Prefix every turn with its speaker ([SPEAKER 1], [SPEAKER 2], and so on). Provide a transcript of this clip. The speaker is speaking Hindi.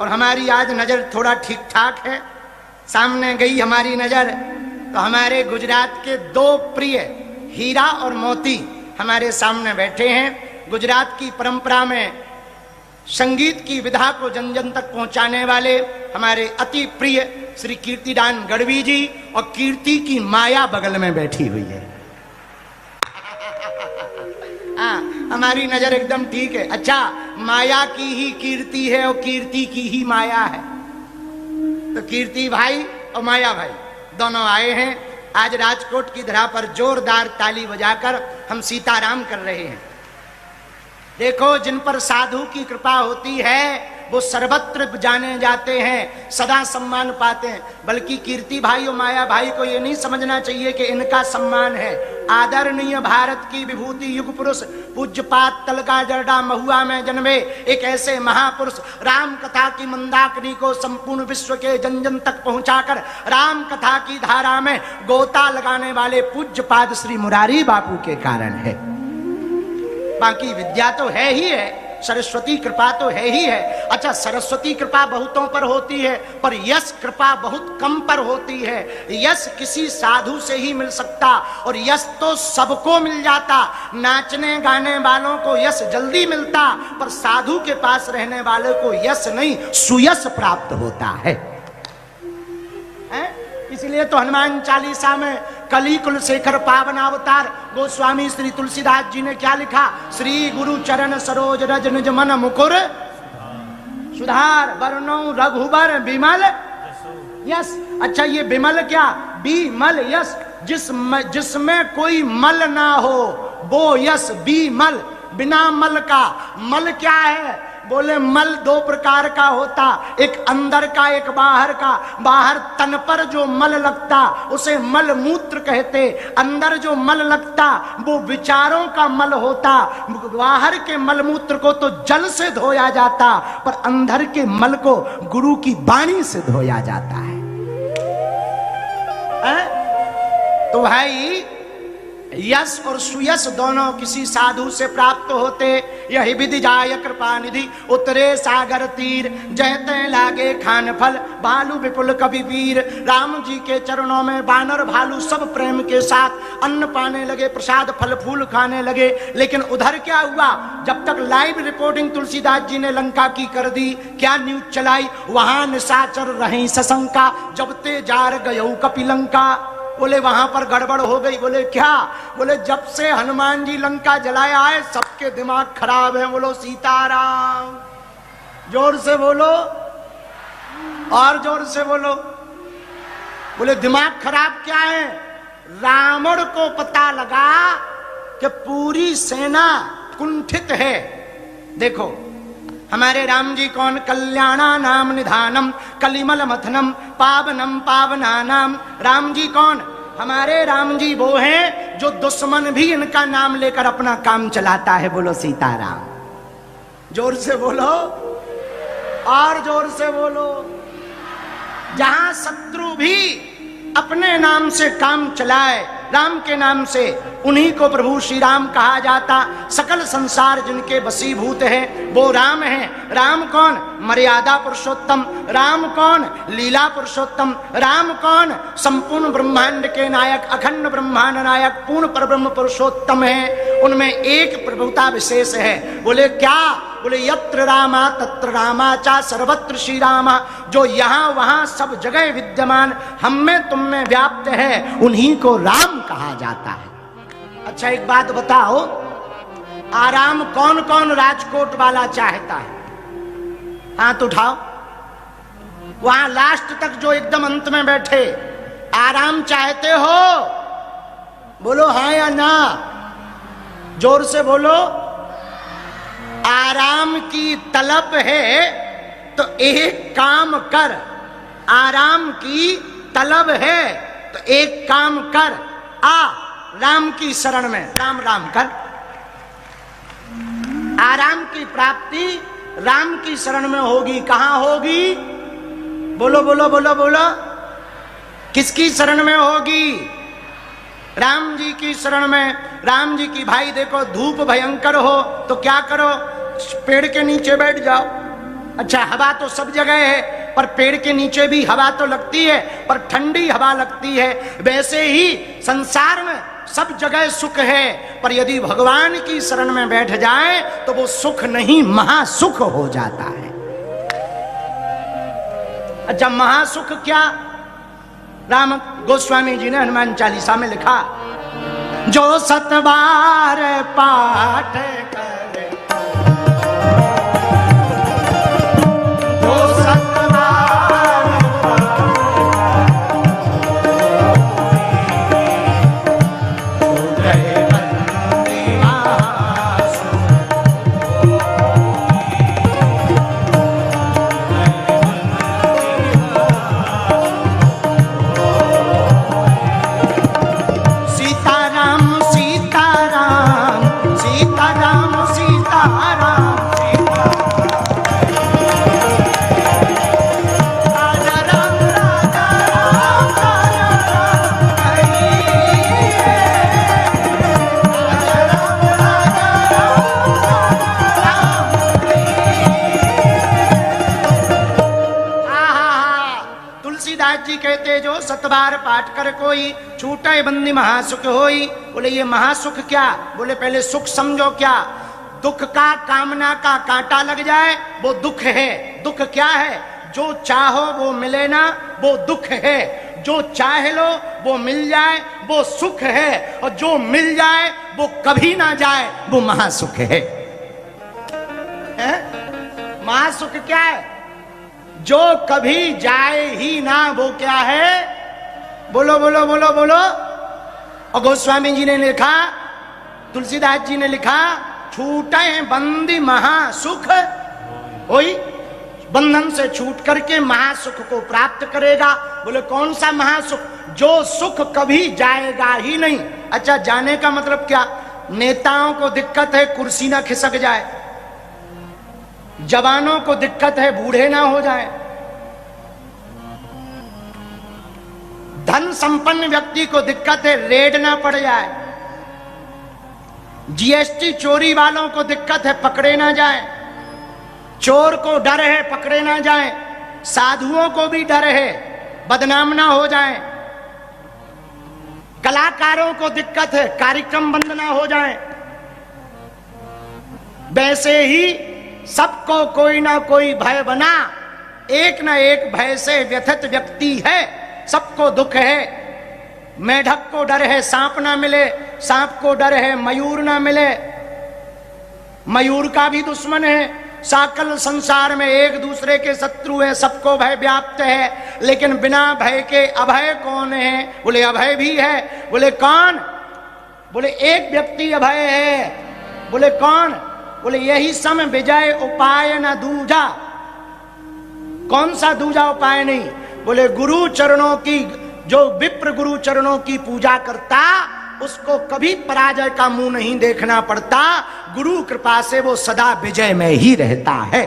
[SPEAKER 1] और हमारी आज नजर थोड़ा ठीक ठाक है। सामने गई हमारी नजर तो हमारे गुजरात के दो प्रिय हीरा और मोती हमारे सामने बैठे हैं। गुजरात की परंपरा में संगीत की विधा को जन जन तक पहुंचाने वाले हमारे अति प्रिय श्री कीर्तिदान गढ़वी जी, और कीर्ति की माया बगल में बैठी हुई है। हमारी नजर एकदम ठीक है। अच्छा, माया की ही कीर्ति है और कीर्ति की ही माया है। तो कीर्ति भाई और माया भाई दोनों आए हैं। आज राजकोट की धरा पर जोरदार ताली बजाकर हम सीताराम कर रहे हैं। देखो, जिन पर साधु की कृपा होती है वो सर्वत्र जाने जाते हैं, सदा सम्मान पाते हैं। बल्कि कीर्ति भाई और माया भाई को ये नहीं समझना चाहिए कि इनका सम्मान है। आदरणीय भारत की विभूति युग पुरुष पूज्यपात तलका जरडा महुआ में जन्मे एक ऐसे महापुरुष, राम कथा की मंदाकिनी को संपूर्ण विश्व के जन जन तक पहुंचाकर राम कथा की धारा में गोता लगाने वाले पूज्यपाद श्री मुरारी बापू के कारण है। बाकी विद्या तो है ही है, सरस्वती कृपा तो है ही है। अच्छा, सरस्वती कृपा बहुतों पर होती है, पर यश कृपा बहुत कम पर होती है। यश किसी साधु से ही मिल सकता, और यश तो सबको मिल जाता। नाचने गाने वालों को यश जल्दी मिलता, पर साधु के पास रहने वाले को यश नहीं, सुयश प्राप्त होता है। इसलिए तो हनुमान चालीसा में कली कुल शेखर पावन अवतार गोस्वामी श्री तुलसीदास जी ने क्या लिखा? श्री गुरु चरण सरोज रज निज मन मुकुर सुधार, वर्णो रघुबर विमल यश। अच्छा, ये विमल क्या? विमल यश, जिसमें कोई मल ना हो वो यश विमल। बिना मल का, मल क्या है? बोले मल दो प्रकार का होता, एक अंदर का एक बाहर का। बाहर तन पर जो मल लगता उसे मल मूत्र कहते, अंदर जो मल लगता वो विचारों का मल होता। बाहर के मल मूत्र को तो जल से धोया जाता, पर अंदर के मल को गुरु की वाणी से धोया जाता है। तो भाई, यश और सुयश दोनों किसी साधु से प्राप्त होते। यही विधि जाय कृपा निधि उतरे सागर तीर, जयते लागे खान फल भालू विपुल कवि वीर। राम जी के चरणों में बानर भालू सब प्रेम के साथ अन्न पाने लगे, प्रसाद फल फूल खाने लगे। लेकिन उधर क्या हुआ? जब तक लाइव रिपोर्टिंग तुलसीदास जी ने लंका की कर दी, क्या न्यूज चलाई? वहां निशाचर रहे सशंका, जब ते जार गयऊ कपिलंका। बोले वहां पर गड़बड़ हो गई। बोले क्या? बोले जब से हनुमान जी लंका जलाया है सबके दिमाग खराब है। बोलो सीताराम, जोर से बोलो और जोर से बोलो। बोले दिमाग खराब क्या है? रावण को पता लगा कि पूरी सेना कुंठित है। देखो, हमारे राम जी कौन? कल्याणा नाम निधानम कलिमल मथनम पावनम पावनानाम। राम जी कौन? हमारे राम जी वो हैं जो दुश्मन भी इनका नाम लेकर अपना काम चलाता है। बोलो सीताराम, जोर से बोलो और जोर से बोलो। जहां शत्रु भी अपने नाम से काम चलाए, राम के नाम से, उन्हीं को प्रभु श्री राम कहा जाता। सकल संसार जिनके वशीभूत है वो राम है। राम कौन? मर्यादा पुरुषोत्तम। राम कौन? लीला पुरुषोत्तम। राम कौन? संपूर्ण ब्रह्मांड के नायक, अखंड ब्रह्मांड नायक, पूर्ण परब्रह्म पुरुषोत्तम है। उनमें एक प्रभुता विशेष है। बोले क्या? बोले यत्र रामा तत्र रामा चा सर्वत्र श्री रामा। जो यहाँ वहां सब जगह विद्यमान, हम में तुम में व्याप्त है, उन्हीं को राम कहा जाता है। अच्छा, एक बात बताओ, आराम कौन कौन राजकोट वाला चाहता है? हाथ उठाओ। वहां लास्ट तक जो एकदम अंत में बैठे, आराम चाहते हो? बोलो हाँ या ना, जोर से बोलो। आराम की तलब है तो एक काम कर। आराम की तलब है तो एक काम कर, आ राम की शरण में राम राम कर। आराम की प्राप्ति राम की शरण में होगी। कहां होगी? बोलो बोलो बोलो बोलो। किसकी शरण में होगी? राम जी की शरण में। राम जी की। भाई देखो, धूप भयंकर हो तो क्या करो? पेड़ के नीचे बैठ जाओ। अच्छा, हवा तो सब जगह है, पर पेड़ के नीचे भी हवा तो लगती है, पर ठंडी हवा लगती है। वैसे ही संसार में सब जगह सुख है, पर यदि भगवान की शरण में बैठ जाए तो वो सुख नहीं, महासुख हो जाता है। अच्छा, महासुख क्या? राम गोस्वामी जी ने हनुमान चालीसा में लिखा, जो 7 बार पाठ करे, जो 7 बार कहते जो 7 बार पाठ कर कोई छूटे बंदी महासुख होई। बोले ये महासुख क्या? बोले पहले सुख समझो क्या। दुख का, कामना का कांटा लग जाए वो दुख है। दुख क्या है? जो चाहो वो मिले ना, वो दुख है। जो चाह लो वो मिल जाए, वो सुख है। और जो मिल जाए वो कभी ना जाए, वो महासुख है। महासुख क्या है? जो कभी जाए ही ना, वो क्या है? बोलो बोलो बोलो बोलो। और गोस्वामी जी ने लिखा, तुलसीदास जी ने लिखा, छूटे बंदी महासुख होई। बंधन से छूट करके महासुख को प्राप्त करेगा। बोले कौन सा महासुख? जो सुख कभी जाएगा ही नहीं। अच्छा, जाने का मतलब क्या? नेताओं को दिक्कत है कुर्सी ना खिसक जाए, जवानों को दिक्कत है बूढ़े ना हो जाए, धन संपन्न व्यक्ति को दिक्कत है रेड ना पड़ जाए, जीएसटी चोरी वालों को दिक्कत है पकड़े ना जाए, चोर को डर है पकड़े ना जाए, साधुओं को भी डर है बदनाम ना हो जाए, कलाकारों को दिक्कत है कार्यक्रम बंद ना हो जाए। वैसे ही सबको कोई ना कोई भय बना, एक ना एक भय से व्यथित व्यक्ति है, सबको दुख है। मेढक को डर है सांप ना मिले, सांप को डर है मयूर ना मिले, मयूर का भी दुश्मन है। साकल संसार में एक दूसरे के शत्रु है, सबको भय व्याप्त है, लेकिन बिना भय के अभय कौन है? बोले अभय भी है। बोले कौन? बोले एक व्यक्ति अभय है। बोले कौन? बोले यही सम विजय उपाय न दूजा। कौन सा दूजा उपाय नहीं? बोले गुरु चरणों की, जो विप्र गुरु चरणों की पूजा करता उसको कभी पराजय का मुंह नहीं देखना पड़ता। गुरु कृपा से वो सदा विजय में ही रहता है।